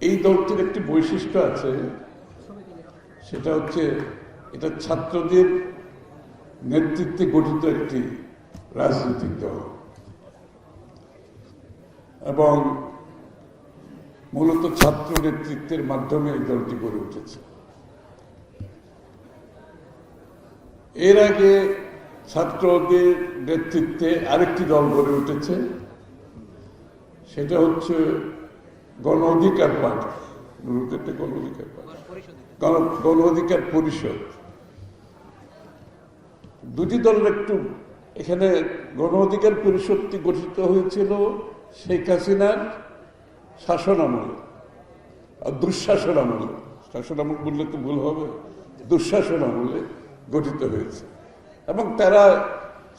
এই দলটির একটি বৈশিষ্ট্য আছে, সেটা হচ্ছে এটা ছাত্রদের নেতৃত্বে গঠিত একটি রাজনৈতিক দল এবং মূলত ছাত্র নেতৃত্বের মাধ্যমে এই দলটি গড়ে উঠেছে। এর আগে ছাত্রদের নেতৃত্বে আরেকটি দল গড়ে উঠেছে, সেটা হচ্ছে গণ অধিকার পার্টি, গণ অধিকার পরিষদ। দুটি দলের একটু এখানে গণ অধিকার পরিষদটি গঠিত হয়েছিল শেখ হাসিনার শাসন আমলে, আর দুঃশাসন আমলে, শাসন আমল বললে তো ভুল হবে, দুঃশাসন আমলে গঠিত হয়েছে এবং তারা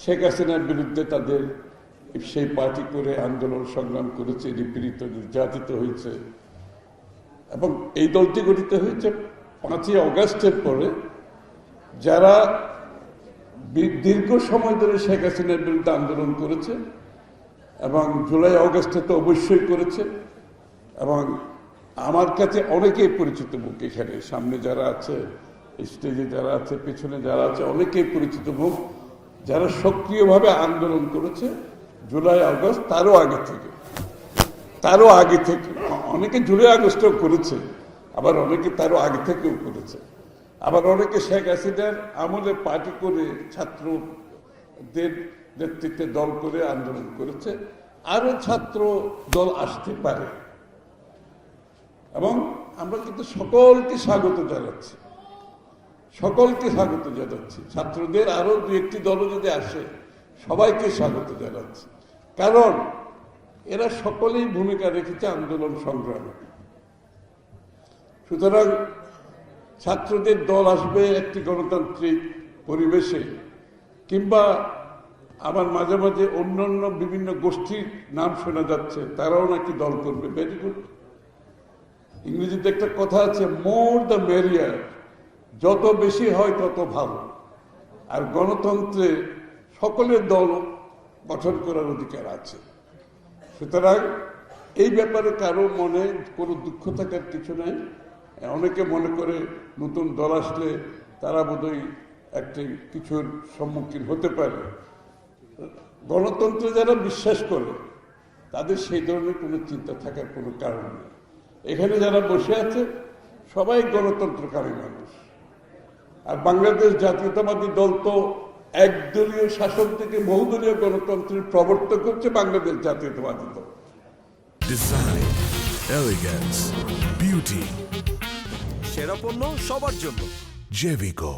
শেখ হাসিনার বিরুদ্ধে তাদের সেই পার্টি করে আন্দোলন সংগ্রাম করেছে, নিপীড়িত নির্যাতিত হয়েছে। এবং এই দলটি গঠিত হয়েছে 5ই অগাস্টের পরে, যারা দীর্ঘ সময় ধরে শেখ হাসিনার বিরুদ্ধে আন্দোলন করেছে এবং জুলাই অগাস্টে তো অবশ্যই করেছে। এবং আমার কাছে অনেকেই পরিচিত মুখ, এখানে সামনে যারা আছে, স্টেজে যারা আছে, পেছনে যারা আছে, অনেকেই পরিচিত মুখ যারা সক্রিয়ভাবে আন্দোলন করেছে জুলাই আগস্ট, তারও আগে থেকে অনেকে জুলাই আগস্টও করেছে, আবার অনেকে তারও আগে থেকেও করেছে, আবার অনেকে শেখ হাসিনার আমলে পার্টি করে ছাত্রদের নেতৃত্বে দল করে আন্দোলন করেছে। আরো ছাত্র দল আসতে পারে এবং আমরা কিন্তু সকলকে স্বাগত জানাচ্ছি, ছাত্রদের আরো 2-1টি দলও যদি আসে সবাইকে স্বাগত জানাচ্ছি, কারণ এরা সকলেই ভূমিকা রেখেছে আন্দোলন সংগ্রামে। সুতরাং ছাত্রদের দল আসবে একটি গণতান্ত্রিক পরিবেশে, কিংবা আবার মাঝে মাঝে অন্যান্য বিভিন্ন গোষ্ঠীর নাম শোনা যাচ্ছে, তারাও নাকি দল করবে। Very good. ইংরেজিতে একটা কথা আছে, মোর দ্য মেরিয়ার, যত বেশি হয় তত ভালো। আর গণতন্ত্রে সকলের দল গঠন করার অধিকার আছে। সুতরাং এই ব্যাপারে কারো মনে কোনো দুঃখ থাকার কিছু নেই। অনেকে মনে করে নতুন দল আসলে তারা বোধহয় একটি কিছুর সম্মুখীন হতে পারে। গণতন্ত্রে যারা বিশ্বাস করে তাদের সেই ধরনের কোনো চিন্তা থাকার কোনো কারণ নেই। এখানে যারা বসে আছে সবাই গণতন্ত্রকামী মানুষ। আর বাংলাদেশ জাতীয়তাবাদী দল তো একদলীয় শাসন থেকে বহুদলীয় গণতন্ত্রের প্রবর্তক হচ্ছে বাংলাদেশ জাতীয়তাবাদী দল। ডিজাইন, এলিগেন্স, বিউটি, সেরা পণ্য সবার জন্য জেভিকো।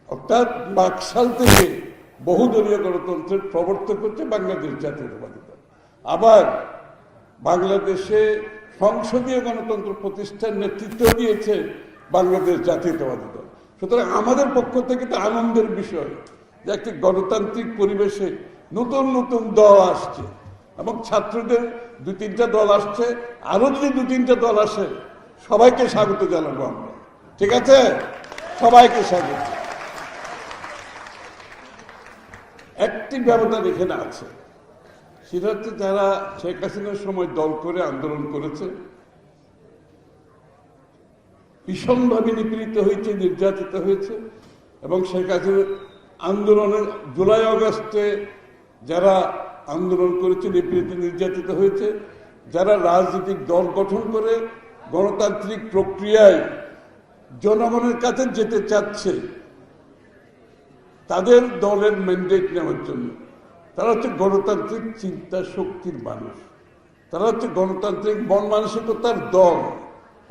অর্থাৎ বাকশাল থেকে বহুদলীয় গণতন্ত্রের প্রবর্তক হচ্ছে বাংলাদেশ জাতীয়তাবাদী দল। আবার বাংলাদেশে সংসদীয় গণতন্ত্র প্রতিষ্ঠার নেতৃত্ব দিয়েছে বাংলাদেশ জাতীয়তাবাদী দল। সুতরাং আমাদের পক্ষ থেকে তো আনন্দের বিষয় যে একটি গণতান্ত্রিক পরিবেশে নতুন নতুন দল আসছে এবং ছাত্রদের 2-3টা দল আসছে, আরো যদি 2-3টা দল আসে সবাইকে স্বাগত জানাবো আমরা। ঠিক আছে, সবাইকে স্বাগত। একটি ব্যবধান এখানে আছে, সেটা হচ্ছে যারা শেখ হাসিনার সময় দল করে আন্দোলন করেছে, ভীষণভাবে নিপীড়িত হয়েছে, নির্যাতিত হয়েছে এবং শেখ হাসিনার আন্দোলনের জুলাই আগস্টে যারা আন্দোলন করেছে, নিপীড়িত নির্যাতিত হয়েছে, যারা রাজনৈতিক দল গঠন করে গণতান্ত্রিক প্রক্রিয়ায় জনগণের কাছে যেতে চাচ্ছে, তাদের দলের ম্যান্ডেট নেওয়ার জন্য তারা হচ্ছে গণতান্ত্রিক চিন্তা শক্তির মানুষ, তারা হচ্ছে গণতান্ত্রিক মন মানসিকতার দল।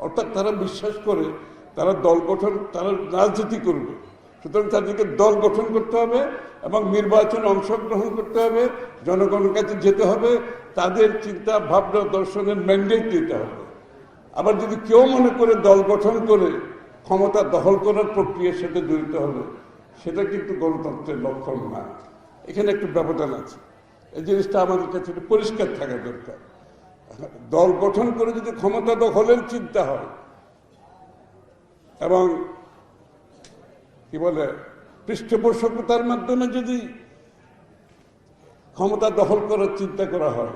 অর্থাৎ তারা বিশ্বাস করে তারা দল গঠন, তারা রাজনীতি করবে। সুতরাং তাদেরকে দল গঠন করতে হবে এবং নির্বাচনে অংশগ্রহণ করতে হবে, জনগণের কাছে যেতে হবে, তাদের চিন্তা ভাবনা দর্শনের ম্যান্ডেট দিতে হবে। আবার যদি কেউ মনে করে দল গঠন করে ক্ষমতা দখল করার প্রক্রিয়ার সাথে জড়িত হবে, সেটা কিন্তু গণতন্ত্রের লক্ষণ না। এখানে একটু ব্যবধান আছে, এই জিনিসটা আমাদের কাছে পরিষ্কার থাকা দরকার। দল গঠন করে যদি ক্ষমতা দখলের চিন্তা হয় এবং কি বলে পৃষ্ঠপোষকতার মাধ্যমে যদি ক্ষমতা দখল করার চিন্তা করা হয়,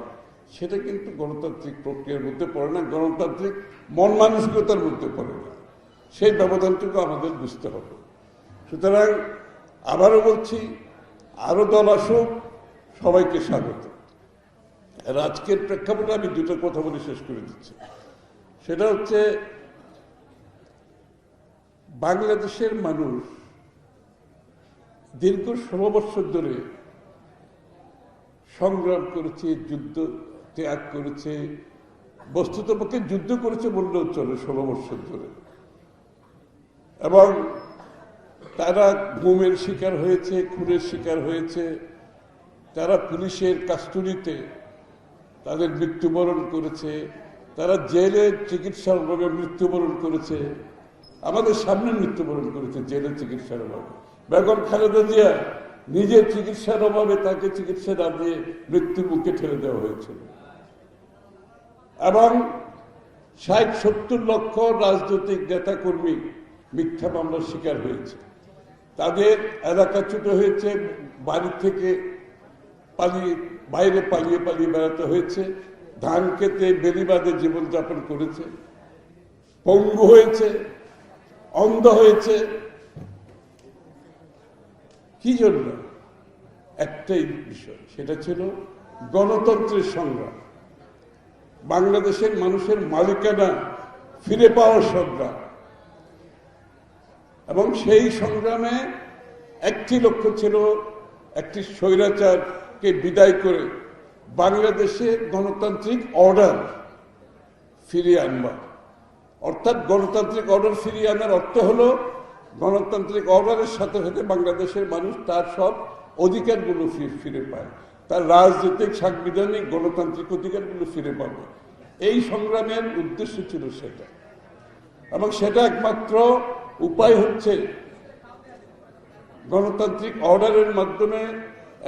সেটা কিন্তু গণতান্ত্রিক প্রক্রিয়ার মধ্যে পড়ে না, গণতান্ত্রিক মন মানসিকতার মধ্যে পড়ে না। সেই ব্যবধানটুকু আমাদের বুঝতে হবে। সুতরাং আবারও বলছি, আরো দল আসুক, সবাইকে স্বাগত। আর আজকের প্রেক্ষাপটে আমি দুটো কথা বলে শেষ করে দিচ্ছি। সেটা হচ্ছে, বাংলাদেশের মানুষ দীর্ঘ 16 বছর ধরে সংগ্রাম করেছে, যুদ্ধ ত্যাগ করেছে, বস্তুতপক্ষে যুদ্ধ করেছে বললেও চলে 16 বছর ধরে। এবং তারা গুমের শিকার হয়েছে, খুনের শিকার হয়েছে, তারা পুলিশের কাস্টডিতে তাদের মৃত্যুবরণ করেছে, তারা জেলে চিকিৎসার অভাবে মৃত্যুবরণ করেছে, আমাদের সামনে মৃত্যুবরণ করেছে জেলে চিকিৎসার অভাবে। বেগম খালেদা জিয়া নিজের চিকিৎসার অভাবে তাকে চিকিৎসা না দিয়ে মৃত্যুর মুখে ঠেলে দেওয়া হয়েছিল। এবং 60-70 লক্ষ রাজনৈতিক নেতাকর্মী মিথ্যা মামলার শিকার হয়েছে, তাদের এলাকাচ্যুত হয়েছে, বাড়ি থেকে বাইরে পালিয়ে বেড়াতে হয়েছে, ধান খেতে বেড়িবাঁধে জীবনযাপন করেছে, পঙ্গু হয়েছে, অন্ধ হয়েছে। কি জন্য? একটাই বিষয়, সেটা ছিল গণতন্ত্রের সংগ্রাম, বাংলাদেশের মানুষের মালিকানা ফিরে পাওয়ার সংগ্রাম। এবং সেই সংগ্রামে একটি লক্ষ্য ছিল, একটি স্বৈরাচারকে বিদায় করে বাংলাদেশে গণতান্ত্রিক অর্ডার ফিরিয়ে আনবা। অর্থাৎ গণতান্ত্রিক অর্ডার ফিরিয়ে আনার অর্থ হলো, গণতান্ত্রিক অর্ডারের সাথে সাথে বাংলাদেশের মানুষ তার সব অধিকারগুলো ফিরে পায়, তার রাজনৈতিক, সাংবিধানিক, গণতান্ত্রিক অধিকারগুলো ফিরে পাবে। এই সংগ্রামের উদ্দেশ্য ছিল সেটা। এবং সেটা একমাত্র উপায় হচ্ছে গণতান্ত্রিক অর্ডারের মাধ্যমে,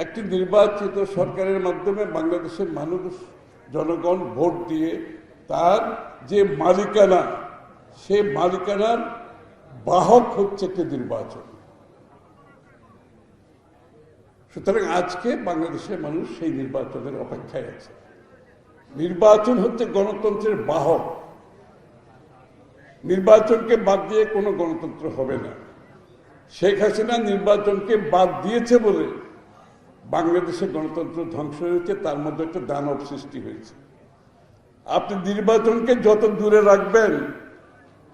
একটি নির্বাচিত সরকারের মাধ্যমে বাংলাদেশের মানুষ, জনগণ ভোট দিয়ে তার যে মালিকানা, সে মালিকানার বাহক হচ্ছে একটি নির্বাচন। সুতরাং আজকে বাংলাদেশের মানুষ সেই নির্বাচনের অপেক্ষায় আছে। নির্বাচন হচ্ছে গণতন্ত্রের বাহক। নির্বাচনকে বাদ দিয়ে কোনো গণতন্ত্র হবে না। শেখ হাসিনা নির্বাচনকে বাদ দিয়েছে বলে বাংলাদেশের গণতন্ত্র ধ্বংস হয়েছে, তার মধ্যে একটা দানব সৃষ্টি হয়েছে। আপনি নির্বাচনকে যত দূরে রাখবেন,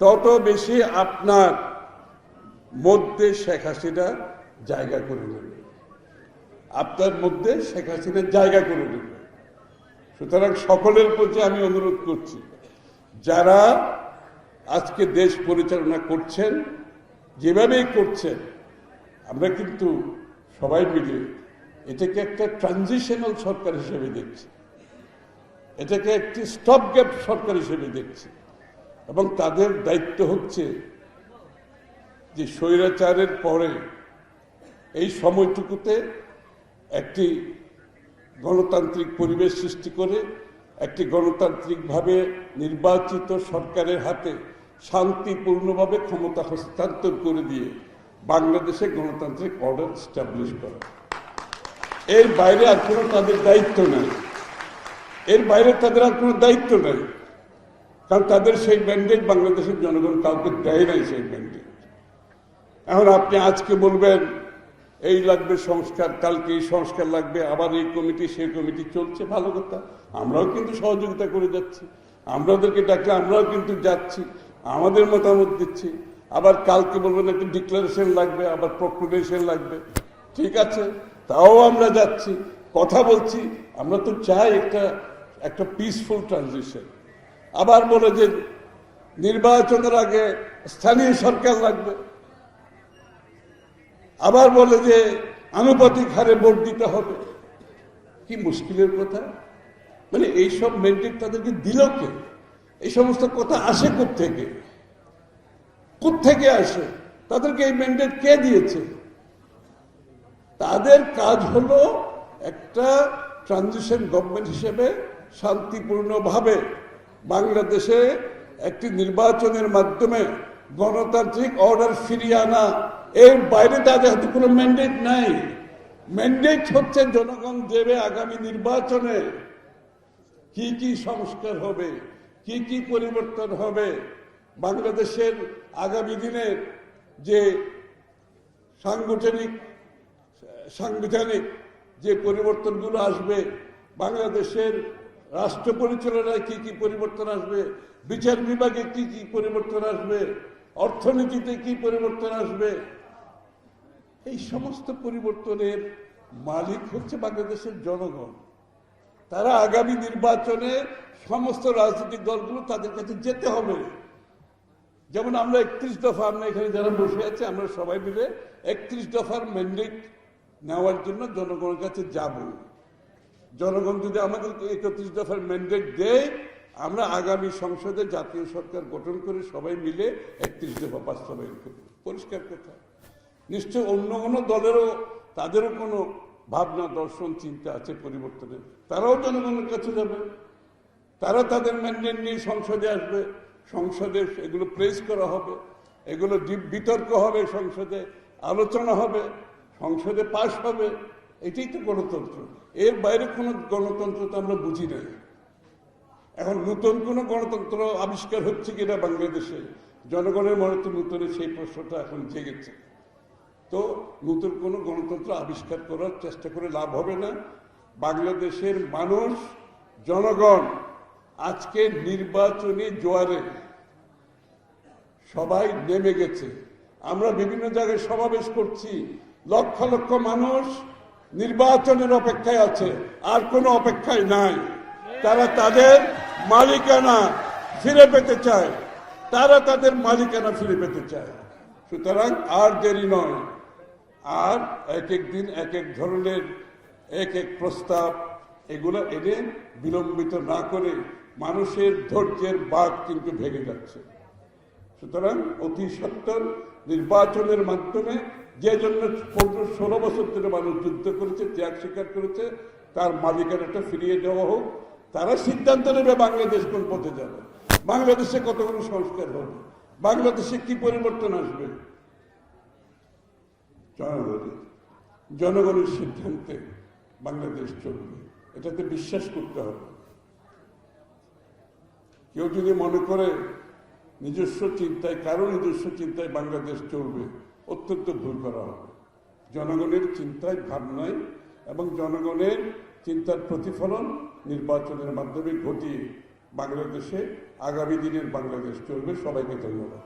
তত বেশি আপনার মধ্যে শেখ হাসিনা জায়গা করে নেবে, আপনার মধ্যে শেখ হাসিনা জায়গা করে নেবে। সুতরাং সকলের প্রতি আমি অনুরোধ করছি, যারা আজকে দেশ পরিচালনা করছেন, যেভাবেই করছেন, আমরা কিন্তু সবাই মিলে এটাকে একটা ট্রানজিশনাল সরকার হিসেবে দেখছি, এটাকে একটি স্টপ গ্যাপ সরকার হিসেবে দেখছি। এবং তাদের দায়িত্ব হচ্ছে যে স্বৈরাচারের পরে এই সময়টুকুতে একটি গণতান্ত্রিক পরিবেশ সৃষ্টি করে, একটি গণতান্ত্রিকভাবে নির্বাচিত সরকারের হাতে শান্তিপূর্ণভাবে ক্ষমতা হস্তান্তর করে দিয়ে বাংলাদেশে গণতান্ত্রিক অর্ডার স্টাবলিশ করা। এর বাইরে আর কোনো তাদের দায়িত্ব নাই, এর বাইরে তাদের আর কোনো দায়িত্ব নাই। কারণ তাদের সেই ম্যান্ডেট বাংলাদেশের জনগণ কাউকে দেয় নাই সেই ম্যান্ডেট। এখন আপনি আজকে বলবেন এই লাগবে সংস্কার, কালকে এই সংস্কার লাগবে, আবার এই কমিটি সেই কমিটি চলছে, ভালো কথা। আমরাও কিন্তু সহযোগিতা করে যাচ্ছি, আমরা ওদেরকে ডাকলে আমরাও কিন্তু যাচ্ছি, আমাদের মতামত দিচ্ছি। আবার কালকে বলবেন একটা ডিক্লারেশন লাগবে, আবার প্রক্লেমেশন লাগবে, ঠিক আছে, তাও আমরা যাচ্ছি, কথা বলছি। আমরা তো চাই একটা পিসফুল ট্রানজিশন। আবার বলে যে নির্বাচনের আগে স্থানীয় সরকার লাগবে, আবার বলে যে আনুপাতিক হারে ভোট দিতে হবে। কি মুশকিলের কথা! মানে এইসব ম্যান্ডেট তাদেরকে দিল কে? এই সমস্ত কথা আসে কোত্থেকে আসে? তাদেরকে এই ম্যান্ডেট কে দিয়েছে? তাদের কাজ হলো একটা ট্রানজিশন গভর্নমেন্ট হিসেবে শান্তিপূর্ণভাবে বাংলাদেশে একটি নির্বাচনের মাধ্যমে গণতান্ত্রিক অর্ডার ফিরিয়ে আনা। এর বাইরে তাদের হাতে কোনো ম্যান্ডেট নাই। ম্যান্ডেট হচ্ছে জনগণ দেবে আগামী নির্বাচনে কি কি সংস্কার হবে, কি কি পরিবর্তন হবে, বাংলাদেশের আগামী দিনের যে সাংবিধানিক যে পরিবর্তনগুলো আসবে, বাংলাদেশের রাষ্ট্র পরিচালনায় কি কি পরিবর্তন আসবে, বিচার বিভাগে কি কি পরিবর্তন আসবে, অর্থনীতিতে কি পরিবর্তন আসবে, এই সমস্ত পরিবর্তনের মালিক হচ্ছে বাংলাদেশের জনগণ। তারা আগামী নির্বাচনে সমস্ত রাজনৈতিক দলগুলো তাদের কাছে যেতে হবে। যেমন আমরা 31 দফা, আমরা এখানে যারা বসে আছে আমরা সবাই মিলে 31 দফার ম্যান্ডেট নেওয়ার জন্য জনগণের কাছে যাব। জনগণ যদি আমাদেরকে 31 দফার ম্যান্ডেট দেয়, আমরা আগামী সংসদে জাতীয় সরকার গঠন করে সবাই মিলে 31 দফা বাস্তবায়ন করব। পরিষ্কার কথা। নিশ্চয় অন্য কোনো দলেরও তাদেরও কোনো ভাবনা, দর্শন, চিন্তা আছে পরিবর্তনের, তারাও জনগণের কাছে যাবে, তারা তাদের ম্যান্ডেট নিয়ে সংসদে আসবে, সংসদে এগুলো প্রেস করা হবে, এগুলো বিতর্ক হবে, সংসদে আলোচনা হবে, সংসদে পাশ হবে। এটাই তো গণতন্ত্র। এর বাইরে কোনো গণতন্ত্র তো আমরা বুঝি না। এখন নতুন কোনো গণতন্ত্র আবিষ্কার হচ্ছে কিনা বাংলাদেশে, জনগণের মনে তো নতুনের সেই প্রশ্নটা এখন জেগেছে। তো নতুন কোনো গণতন্ত্র আবিষ্কার করার চেষ্টা করে লাভ হবে না। বাংলাদেশের মানুষ, জনগণ আজকে নির্বাচনী জোয়ারে সবাই নেমে গেছে। আমরা বিভিন্ন জায়গায় সমাবেশ করছি, লক্ষ লক্ষ মানুষ নির্বাচনের অপেক্ষায় আছে, আর কোনো অপেক্ষায় নাই। তারা তাদের মালিকানা ফিরে পেতে চায়, তারা তাদের মালিকানা ফিরে পেতে চায়। সুতরাং আর দেরি নয়, আর এক এক দিন এক এক ধরনের এক এক প্রস্তাব এগুলো এনে বিলম্বিত না করে মানুষের ধৈর্যের বাঁধ কিন্তু ভেঙে যাচ্ছে। সুতরাং অতি সত্বর নির্বাচনের মাধ্যমে, যে জন্য 15-16 বছর ধরে মানুষ যুদ্ধ করেছে, ত্যাগ স্বীকার করেছে, তার মালিকানাটা ফিরিয়ে দেওয়া হোক। তারা সিদ্ধান্ত নেবে বাংলাদেশ কোন পথে যাবে, বাংলাদেশে কতগুলো সংস্কার হবে, বাংলাদেশে কি পরিবর্তন আসবে। জনগণের সিদ্ধান্তে বাংলাদেশ চলবে, এটাতে বিশ্বাস করতে হবে। কেউ যদি মনে করে নিজস্ব চিন্তায়, কারো নিজস্ব চিন্তায় বাংলাদেশ চলবে, অত্যন্ত ভুল করা হবে। জনগণের চিন্তায়, ভাবনায় এবং জনগণের চিন্তার প্রতিফলন নির্বাচনের মাধ্যমে ঘটিয়ে বাংলাদেশে আগামী দিনের বাংলাদেশ চলবে। সবাইকে ধন্যবাদ।